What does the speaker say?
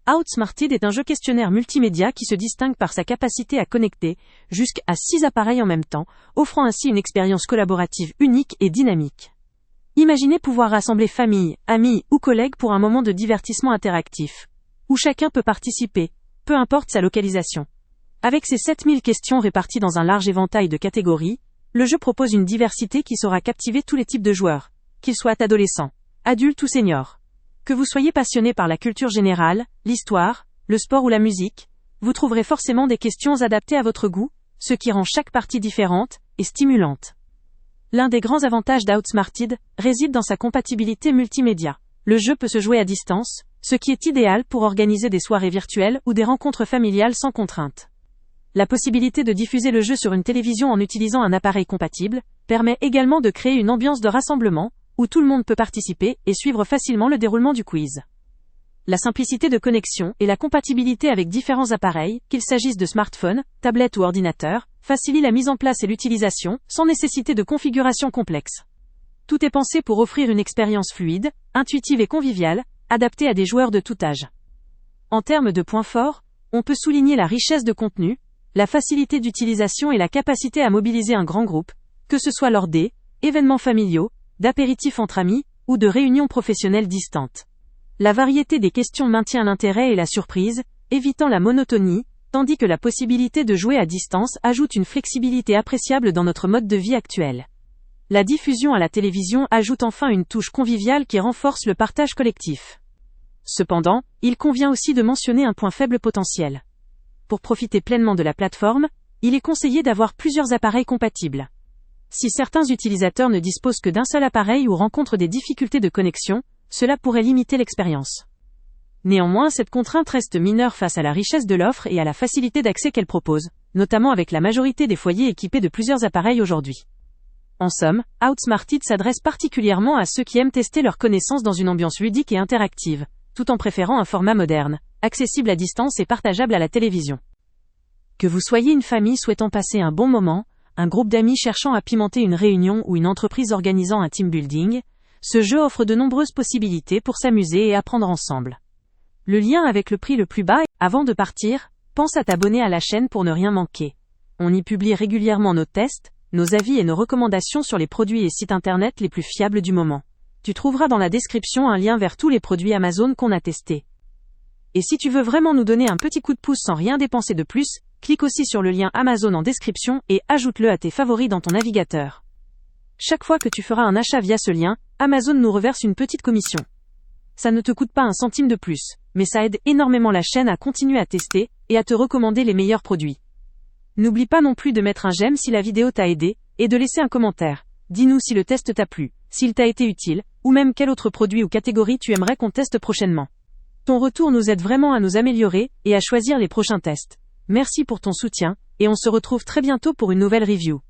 Outsmarted est un jeu questionnaire multimédia qui se distingue par sa capacité à connecter jusqu'à 6 appareils en même temps, offrant ainsi une expérience collaborative unique et dynamique. Imaginez pouvoir rassembler famille, amis ou collègues pour un moment de divertissement interactif, où chacun peut participer, peu importe sa localisation. Avec ses 7000 questions réparties dans un large éventail de catégories, le jeu propose une diversité qui saura captiver tous les types de joueurs, qu'ils soient adolescents, adultes ou seniors. Que vous soyez passionné par la culture générale, l'histoire, le sport ou la musique, vous trouverez forcément des questions adaptées à votre goût, ce qui rend chaque partie différente et stimulante. L'un des grands avantages d'Outsmarted réside dans sa compatibilité multimédia. Le jeu peut se jouer à distance, ce qui est idéal pour organiser des soirées virtuelles ou des rencontres familiales sans contrainte. La possibilité de diffuser le jeu sur une télévision en utilisant un appareil compatible permet également de créer une ambiance de rassemblement, où tout le monde peut participer et suivre facilement le déroulement du quiz. La simplicité de connexion et la compatibilité avec différents appareils, qu'il s'agisse de smartphones, tablettes ou ordinateurs, facilite la mise en place et l'utilisation, sans nécessité de configuration complexe. Tout est pensé pour offrir une expérience fluide, intuitive et conviviale, adaptée à des joueurs de tout âge. En termes de points forts, on peut souligner la richesse de contenu, la facilité d'utilisation et la capacité à mobiliser un grand groupe, que ce soit lors des événements familiaux, d'apéritifs entre amis, ou de réunions professionnelles distantes. La variété des questions maintient l'intérêt et la surprise, évitant la monotonie, tandis que la possibilité de jouer à distance ajoute une flexibilité appréciable dans notre mode de vie actuel. La diffusion à la télévision ajoute enfin une touche conviviale qui renforce le partage collectif. Cependant, il convient aussi de mentionner un point faible potentiel. Pour profiter pleinement de la plateforme, il est conseillé d'avoir plusieurs appareils compatibles. Si certains utilisateurs ne disposent que d'un seul appareil ou rencontrent des difficultés de connexion, cela pourrait limiter l'expérience. Néanmoins, cette contrainte reste mineure face à la richesse de l'offre et à la facilité d'accès qu'elle propose, notamment avec la majorité des foyers équipés de plusieurs appareils aujourd'hui. En somme, Outsmarted s'adresse particulièrement à ceux qui aiment tester leurs connaissances dans une ambiance ludique et interactive, tout en préférant un format moderne, accessible à distance et partageable à la télévision. Que vous soyez une famille souhaitant passer un bon moment, un groupe d'amis cherchant à pimenter une réunion ou une entreprise organisant un team building, ce jeu offre de nombreuses possibilités pour s'amuser et apprendre ensemble. Le lien avec le prix le plus bas. Avant de partir, pense à t'abonner à la chaîne pour ne rien manquer. On y publie régulièrement nos tests, nos avis et nos recommandations sur les produits et sites internet les plus fiables du moment. Tu trouveras dans la description un lien vers tous les produits Amazon qu'on a testés. Et si tu veux vraiment nous donner un petit coup de pouce sans rien dépenser de plus, clique aussi sur le lien Amazon en description et ajoute-le à tes favoris dans ton navigateur. Chaque fois que tu feras un achat via ce lien, Amazon nous reverse une petite commission. Ça ne te coûte pas un centime de plus, mais ça aide énormément la chaîne à continuer à tester et à te recommander les meilleurs produits. N'oublie pas non plus de mettre un j'aime si la vidéo t'a aidé et de laisser un commentaire. Dis-nous si le test t'a plu, s'il t'a été utile, ou même quel autre produit ou catégorie tu aimerais qu'on teste prochainement. Ton retour nous aide vraiment à nous améliorer et à choisir les prochains tests. Merci pour ton soutien, et on se retrouve très bientôt pour une nouvelle review.